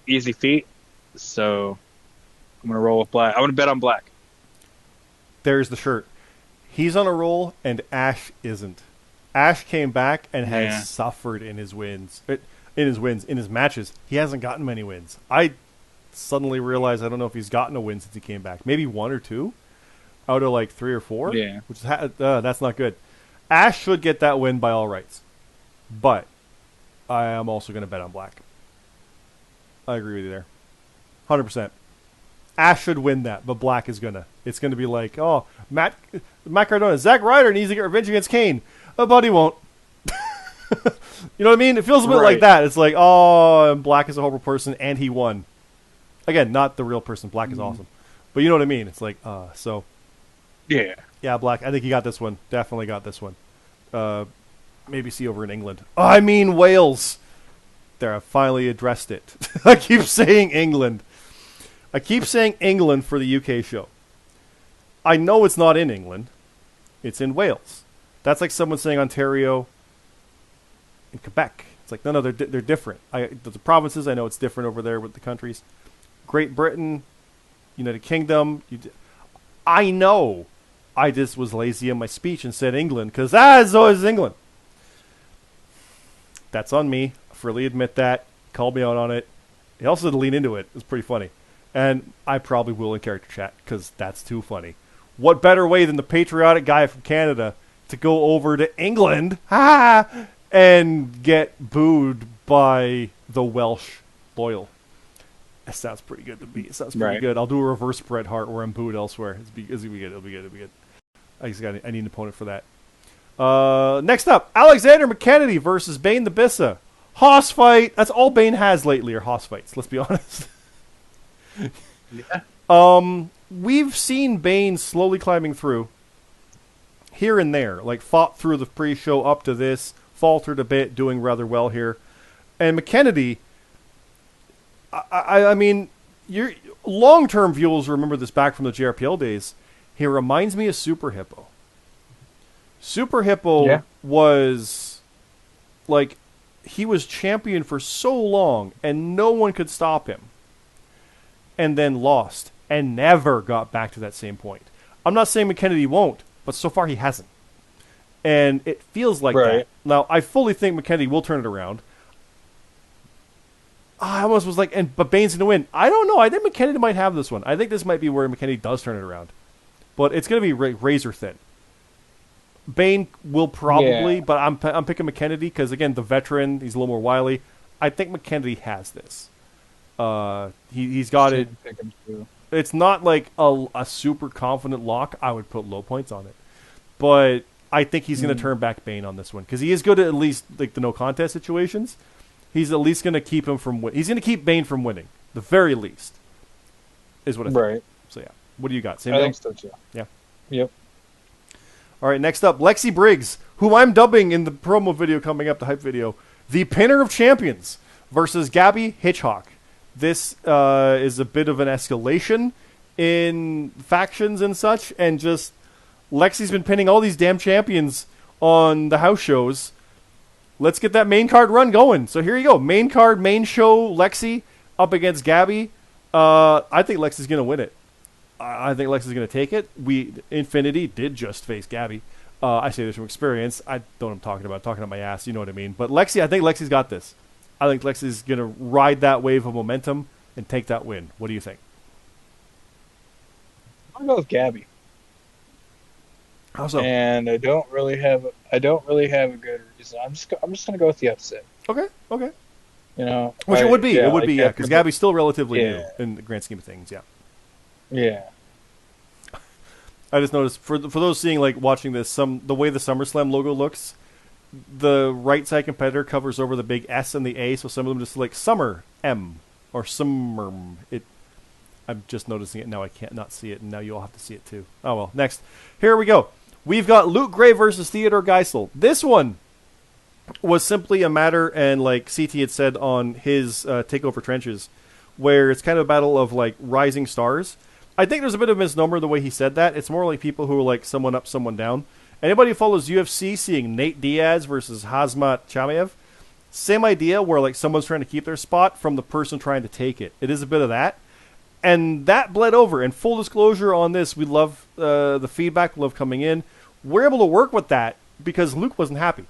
easy feat. So I'm going to roll with Black. I'm going to bet on Black. There's the shirt. He's on a roll, and Ash isn't. Ash came back and has suffered in his wins. In his matches. He hasn't gotten many wins. I suddenly realized I don't know if he's gotten a win since he came back. Maybe 1 or 2 out of like 3 or 4. Yeah. Which is that's not good. Ash should get that win by all rights. But I am also going to bet on Black. I agree with you there. 100%. Ash should win that, but Black is gonna. It's gonna be like, oh, Matt Cardona, Zack Ryder needs to get revenge against Kane, but he won't. You know what I mean? It feels a bit like that. It's like, oh, Black is a horrible person, and he won. Again, not the real person. Black is awesome, but you know what I mean? It's like, so. Yeah, Black. I think he got this one. Definitely got this one. Maybe see over in England. Oh, I mean Wales. There, I finally addressed it. I keep saying England. I keep saying England for the UK show. I know it's not in England. It's in Wales. That's like someone saying Ontario and Quebec. It's like, no, they're different. The provinces, I know it's different over there with the countries. Great Britain, United Kingdom. I know I just was lazy in my speech and said England because it's always England. That's on me. I freely admit that. Called me out on it. He also had to lean into it. It was pretty funny. And I probably will in character chat because that's too funny. What better way than the patriotic guy from Canada to go over to England and get booed by the Welsh loyal? That sounds pretty good to me. It sounds pretty good. I'll do a reverse Bret Hart where I'm booed elsewhere. It'll be good. It'll be good. I need an opponent for that. Next up, Alexander McKennedy versus Bane the Bissa. Hoss fight. That's all Bane has lately are Hoss fights. Let's be honest. Yeah. We've seen Bane slowly climbing through here and there, like fought through the pre-show up to this, faltered a bit, doing rather well here. And McKennedy, I mean, your long-term viewers remember this back from the JRPL days. He reminds me of Super Hippo. Super Hippo was like, he was champion for so long and no one could stop him. And then lost and never got back to that same point. I'm not saying McKennedy won't, but so far he hasn't. And it feels like that. Now, I fully think McKennedy will turn it around. I almost was like, but Bane's going to win. I don't know. I think McKennedy might have this one. I think this might be where McKennedy does turn it around. But it's going to be razor thin. Bane will probably, but I'm picking McKennedy because, again, the veteran, he's a little more wily. I think McKennedy has this. He's got it. It's not like a super confident lock. I would put low points on it. But I think he's going to turn back Bane on this one because he is good at least like the no contest situations. He's at least going to keep him from he's going to keep Bane from winning. The very least is what I think. Right. So yeah, what do you got? Same I think so too. Yeah. Yep. All right, next up, Lexi Briggs, who I'm dubbing in the promo video coming up, the hype video, the Pinner of Champions versus Gabby Hitchhawk. This is a bit of an escalation in factions and such, and just Lexi's been pinning all these damn champions on the house shows. Let's get that main card run going. So here you go. Main card, main show, Lexi up against Gabby. I think Lexi's going to win it. I think Lexi's going to take it. Infinity did just face Gabby. I say this from experience. I don't know what I'm talking about. I'm talking about my ass. You know what I mean. But Lexi, I think Lexi's got this. I think Lexi's going to ride that wave of momentum and take that win. What do you think? I'll go with Gabby. How so? And I don't really have a good reason. I'm just going to go with the upset. Okay. You know, which it would be. It would be, yeah, because Gabby's still relatively new in the grand scheme of things. Yeah. Yeah. I just noticed for those seeing watching this, the way the SummerSlam logo looks, the right side competitor covers over the big S and the A, so some of them just Summer M or Summer. I'm just noticing it now. I can't not see it, and now you all have to see it too. Oh well. Next, here we go. We've got Luke Gray versus Theodore Geisel. This one was simply a matter, and like CT had said on his Takeover Trenches, where it's kind of a battle of rising stars. I think there's a bit of a misnomer the way he said that. It's more like people who are someone up, someone down. Anybody who follows UFC, seeing Nate Diaz versus Hazmat Chamaev, same idea where someone's trying to keep their spot from the person trying to take it. It is a bit of that. And that bled over. And full disclosure on this, we love the feedback, we love coming in. We're able to work with that because Luke wasn't happy.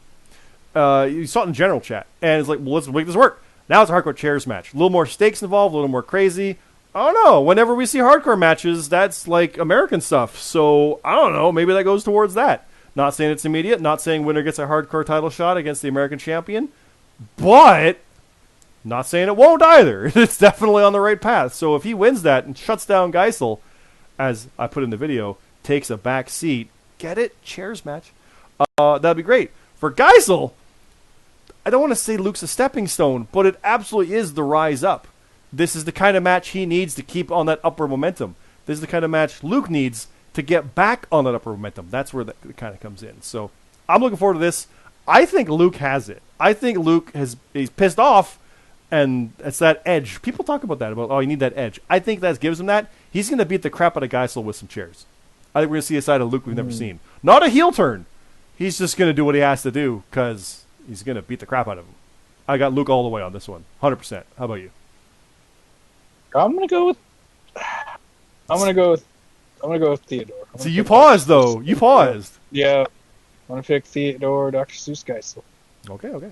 You saw it in general chat. And it's well, let's make this work. Now it's a hardcore chairs match. A little more stakes involved, a little more crazy. I don't know. Whenever we see hardcore matches, that's American stuff. So, I don't know. Maybe that goes towards that. Not saying it's immediate. Not saying winner gets a hardcore title shot against the American champion. But, not saying it won't either. It's definitely on the right path. So, if he wins that and shuts down Geisel, as I put in the video, takes a back seat, get it? Chairs match. That'd be great. For Geisel, I don't want to say Luke's a stepping stone, but it absolutely is the rise up. This is the kind of match he needs to keep on that upward momentum. This is the kind of match Luke needs to get back on that upward momentum. That's where that kind of comes in. So I'm looking forward to this. I think Luke has it. I think Luke he's pissed off, and it's that edge. People talk about that, you need that edge. I think that gives him that. He's going to beat the crap out of Geisel with some chairs. I think we're going to see a side of Luke we've never seen. Not a heel turn. He's just going to do what he has to do because he's going to beat the crap out of him. I got Luke all the way on this one. 100%. How about you? I'm gonna go with Theodore. So you paused though. You paused. Yeah. I'm gonna pick Theodore, Dr. Seuss Geisel. Okay.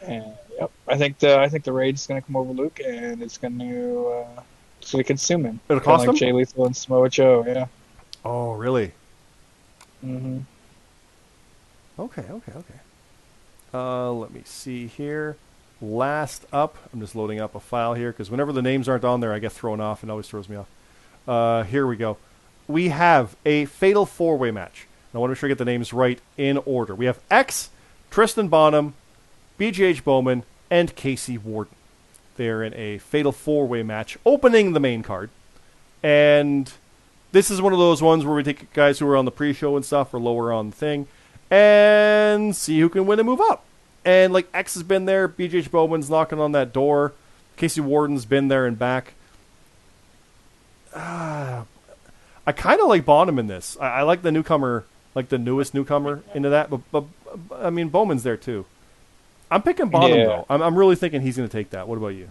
And yep, I think the rage is gonna come over Luke, and it's gonna consume him. It'll cost him. Jay Lethal and Samoa Joe. Yeah. Oh really? Mhm. Okay. Let me see here. Last up, I'm just loading up a file here because whenever the names aren't on there, I get thrown off and it always throws me off. Here we go. We have a fatal four-way match. I want to make sure I get the names right in order. We have X, Tristan Bonham, BGH Bowman, and Casey Warden. They're in a fatal 4-way match opening the main card. And this is one of those ones where we take guys who are on the pre-show and stuff or lower on the thing and see who can win and move up. And like X has been there, BJH Bowman's knocking on that door, Casey Warden's been there and back. I kind of like Bonham in this. I like the newcomer, like the newest newcomer into that, but I mean Bowman's there too. I'm picking Bonham though. I'm really thinking he's going to take that. What about you?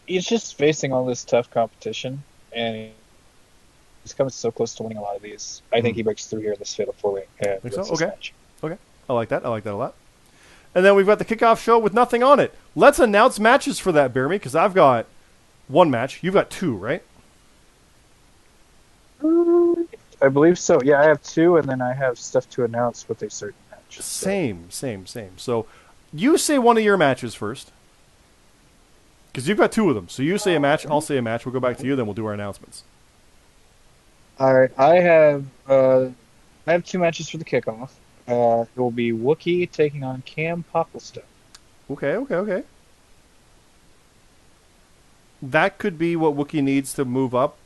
He's just facing all this tough competition, and he's coming so close to winning a lot of these. I think he breaks through here in this fatal 4-way. Think so? Okay. Match. Okay. I like that. I like that a lot. And then we've got the kickoff show with nothing on it. Let's announce matches for that, BeerMe, because I've got one match. You've got two, right? I believe so. Yeah, I have two, and then I have stuff to announce with a certain match. Same. So you say one of your matches first, because you've got two of them. So you say a match, I'll say a match. We'll go back to you, then we'll do our announcements. All right. I have two matches for the kickoff. It will be Wookie taking on Cam Popplestone. Okay. That could be what Wookie needs to move up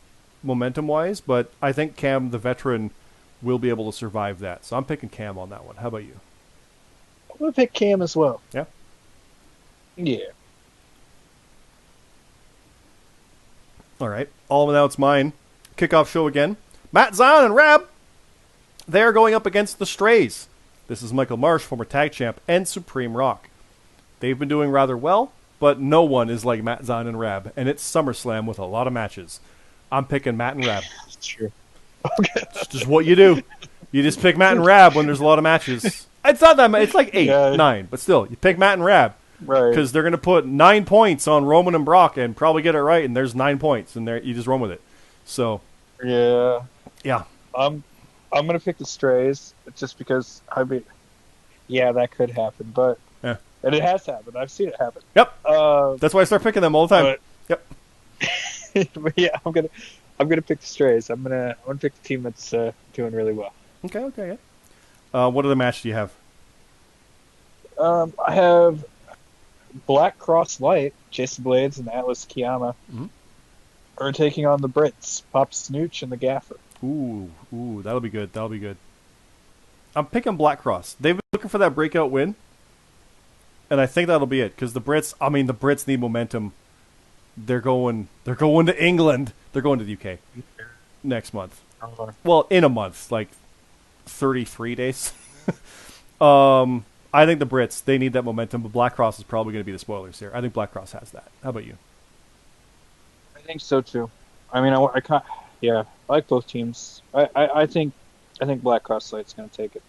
momentum-wise, but I think Cam, the veteran, will be able to survive that. So I'm picking Cam on that one. How about you? I'm going to pick Cam as well. Yeah? Yeah. All right. I'll announce mine. Kickoff show again. Matt Zion and Rab. They're going up against the Strays. This is Michael Marsh, former tag champ, and Supreme Rock. They've been doing rather well, but no one is like Matt Zion and Rab, and it's SummerSlam with a lot of matches. I'm picking Matt and Rab. That's true. Okay. It's just what you do. You just pick Matt and Rab when there's a lot of matches. It's not that much. It's like 8, 9, but still, you pick Matt and Rab. Right. Because they're going to put 9 points on Roman and Brock and probably get it right, and there's 9 points, and there you just run with it. So. Yeah. Yeah. I'm going to pick the Strays just because, that could happen, but. Yeah. And it has happened. I've seen it happen. Yep. That's why I start picking them all the time. Yep. But yeah, I'm gonna pick the Strays. I'm gonna pick the team that's doing really well. Okay. Yeah. What other match do you have? I have Black Cross Light, Jason Blades and Atlas Kiyama are taking on the Brits, Pop Snooch and the Gaffer. Ooh, that'll be good. I'm picking Black Cross. They've been looking for that breakout win, and I think that'll be it. Because the Brits need momentum. They're going to England. They're going to the UK next month. Well, in a month, like 33 days. I think the Brits, they need that momentum, but Black Cross is probably going to be the spoilers here. I think Black Cross has that. How about you? I think so too. I mean, I like both teams. I think Black Cross Light's going to take it.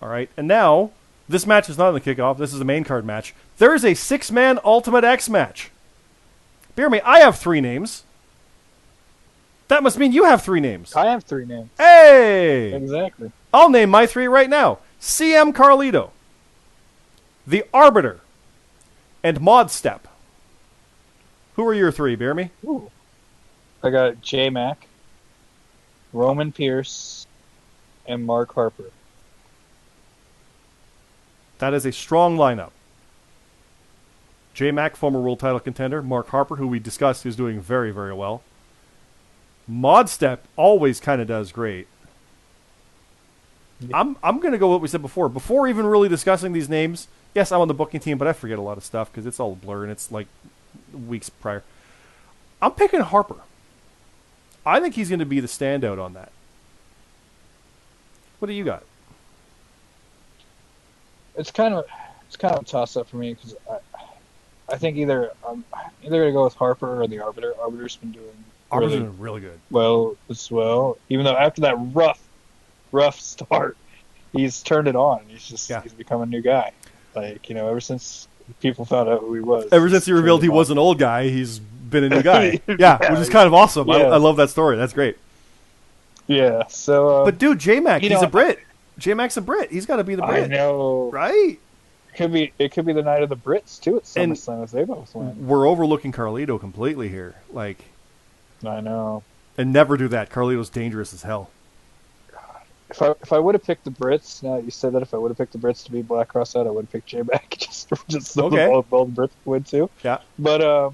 All right, and now this match is not on the kickoff. This is a main card match. There is a 6-man Ultimate X match. BeerMe, I have 3 names. That must mean you have 3 names. I have 3 names. Hey! Exactly. I'll name my 3 right now. CM Carlito, The Arbiter, and Mod Step. Who are your 3, BeerMe? Ooh. I got J-Mac, Roman Pierce, and Mark Harper. That is a strong lineup. J-Mac, former world title contender. Mark Harper, who we discussed, is doing very, very well. Mod Step always kind of does great. Yeah. I'm going to go with what we said before. Before even really discussing these names, yes, I'm on the booking team, but I forget a lot of stuff because it's all a blur and it's like weeks prior. I'm picking Harper. I think he's going to be the standout on that. What do you got? It's kind of a toss-up for me because I think either I'm going to go with Harper or the Arbiter. Arbiter's been doing really good. Well as well. Even though after that rough start, he's turned it on. He's become a new guy. Like, ever since people found out who he was. Ever since he revealed he was an old guy, he's been a new guy. Yeah, which is kind of awesome. Yeah. I love that story. That's great. Yeah. So. But dude, J-Mac, he's a Brit. J-Mac's a Brit. He's got to be the Brit. I know. Right? It could be the night of the Brits too at SummerSlam if they both win. We're overlooking Carlito completely here. Like, I know. And never do that. Carlito's dangerous as hell. God. if I would have picked the Brits, now that you said that, if I would have picked the Brits to beat Black Cross out, I would have picked J-Mac just so Okay. all the Brits would too. Yeah. But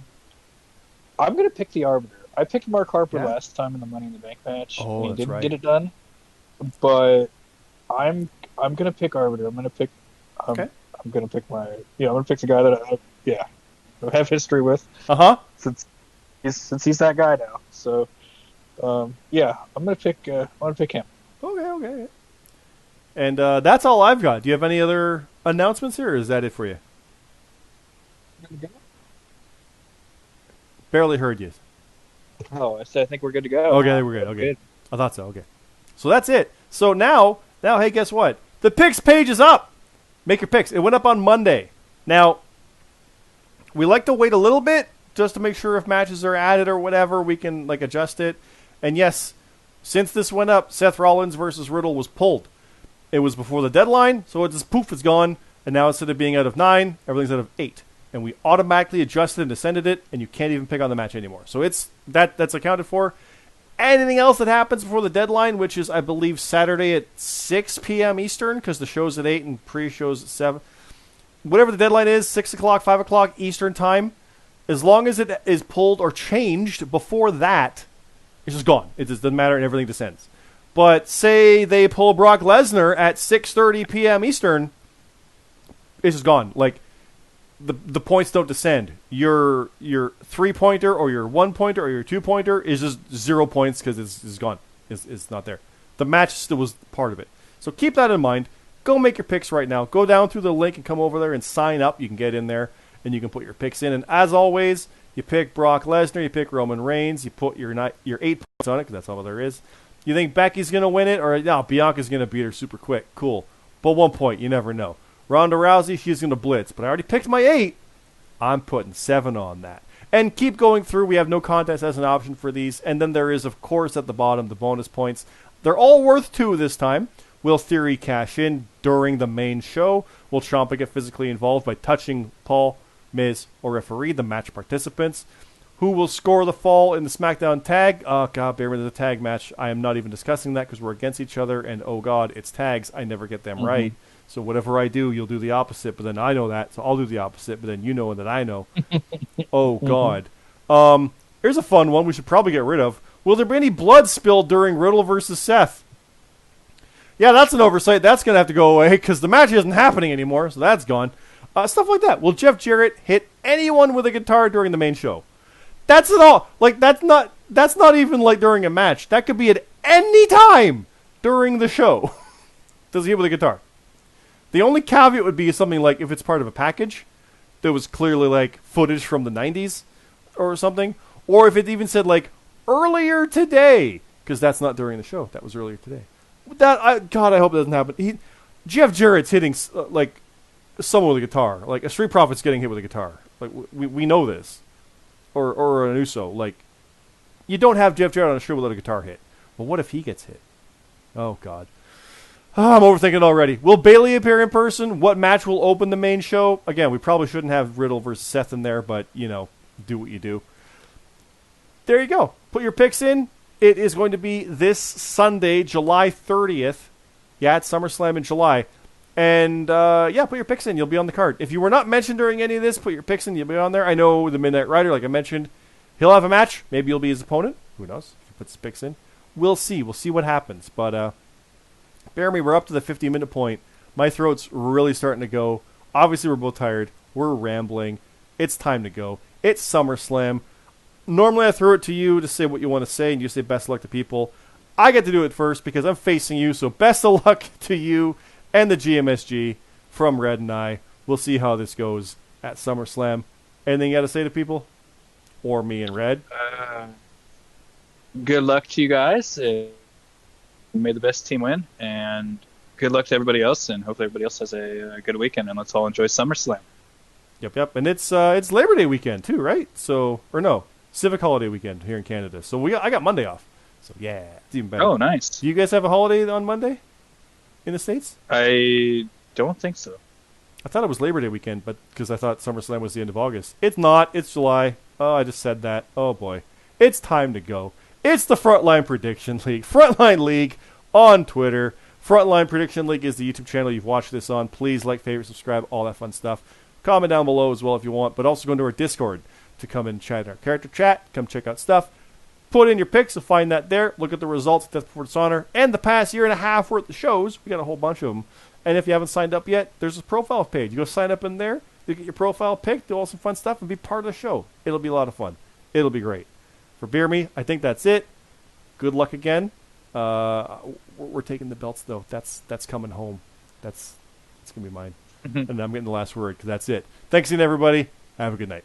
I'm gonna pick the Arbiter. I picked Mark Harper last time in the Money in the Bank match. Oh, and he that's didn't right. get it done. But I'm gonna pick Arbiter. I'm gonna pick my I'm gonna pick the guy that I have history with. Since he's that guy now. So I'm gonna pick him. Okay. And that's all I've got. Do you have any other announcements here, or is that it for you? Barely heard you. Oh, I think we're good to go. Okay, we're good. Okay. I thought so. Okay. So that's it. So now, hey, guess what? The picks page is up. Make your picks. It went up on Monday. Now, we like to wait a little bit just to make sure if matches are added or whatever, we can adjust it. And yes, since this went up, Seth Rollins versus Riddle was pulled. It was before the deadline, so it just poof, it's gone. And now instead of being out of 9, everything's out of 8. And we automatically adjusted and descended it, and you can't even pick on the match anymore. So that's accounted for. Anything else that happens before the deadline, which is, I believe, Saturday at 6 p.m. Eastern, because the show's at 8 and pre-show's at 7. Whatever the deadline is, 6 o'clock, 5 o'clock Eastern time, as long as it is pulled or changed before that, it's just gone. It just doesn't matter, and everything descends. But say they pull Brock Lesnar at 6:30 p.m. Eastern, it's just gone. The points don't descend. Your 3-pointer or your 1-pointer or your 2-pointer is just 0 points because it's gone. It's not there. The match still was part of it. So keep that in mind. Go make your picks right now. Go down through the link and come over there and sign up. You can get in there and you can put your picks in. And as always, you pick Brock Lesnar, you pick Roman Reigns, you put your 8 points on it because that's all there is. You think Becky's going to win it, or no, Bianca's going to beat her super quick. Cool. But 1 point, you never know. Ronda Rousey, she's going to blitz. But I already picked my 8. I'm putting 7 on that. And keep going through. We have no contest as an option for these. And then there is, of course, at the bottom, the bonus points. They're all worth 2 this time. Will Theory cash in during the main show? Will Ciampa get physically involved by touching Paul, Miz, or referee, the match participants? Who will score the fall in the SmackDown tag? Oh, God, bear with the tag match. I am not even discussing that because we're against each other. And, oh, God, it's tags. I never get them right. So whatever I do, you'll do the opposite. But then I know that, so I'll do the opposite. But then you know that I know. Oh, God. Here's a fun one we should probably get rid of. Will there be any blood spilled during Riddle versus Seth? Yeah, that's an oversight. That's going to have to go away because the match isn't happening anymore, so that's gone. Stuff like that. Will Jeff Jarrett hit anyone with a guitar during the main show? That's it all. That's not even during a match. That could be at any time during the show. Does he hit with a guitar? The only caveat would be something like if it's part of a package that was clearly footage from the 90s or something. Or if it even said earlier today, because that's not during the show. That was earlier today. God, I hope it doesn't happen. Jeff Jarrett's hitting someone with a guitar. A Street Profit's getting hit with a guitar. We know this. Or an Uso. You don't have Jeff Jarrett on a show without a guitar hit. But what if he gets hit? Oh, God. I'm overthinking it already. Will Bayley appear in person? What match will open the main show? Again, we probably shouldn't have Riddle versus Seth in there, but, do what you do. There you go. Put your picks in. It is going to be this Sunday, July 30th. Yeah, it's SummerSlam in July. And, put your picks in. You'll be on the card. If you were not mentioned during any of this, put your picks in. You'll be on there. I know the Midnight Rider, like I mentioned, he'll have a match. Maybe you'll be his opponent. Who knows? If he puts his picks in. We'll see. We'll see what happens. But, BeerMe, we're up to the 50-minute point. My throat's really starting to go. Obviously, we're both tired. We're rambling. It's time to go. It's SummerSlam. Normally, I throw it to you to say what you want to say, and you say best of luck to people. I get to do it first because I'm facing you, so best of luck to you and the GMSG from Red and I. We'll see how this goes at SummerSlam. Anything you got to say to people? Or me and Red? Good luck to you guys. May the best team win, and good luck to everybody else, and hopefully everybody else has a good weekend, and let's all enjoy SummerSlam. Yep, and it's Labor Day weekend too, right? So, or no, Civic Holiday weekend here in Canada. So I got Monday off. So yeah, it's even better. Oh, nice. Do you guys have a holiday on Monday in the States? I don't think so. I thought it was Labor Day weekend, but because I thought SummerSlam was the end of August. It's not. It's July. Oh, I just said that. Oh boy, it's time to go. It's the Frontline Prediction League, Frontline League on Twitter. Frontline Prediction League is the YouTube channel you've watched this on. Please like, favorite, subscribe, all that fun stuff. Comment down below as well if you want, but also go into our Discord to come and chat in our character chat. Come check out stuff. Put in your picks. You'll find that there. Look at the results of Death Before Dishonor and the past year and a half worth of shows. We got a whole bunch of them. And if you haven't signed up yet, there's a profile page. You go sign up in there. You get your profile picked, do all some fun stuff, and be part of the show. It'll be a lot of fun. It'll be great. For BeerMe, I think that's it. Good luck again. We're taking the belts, though. That's coming home. It's going to be mine. And I'm getting the last word because that's it. Thanks again, everybody. Have a good night.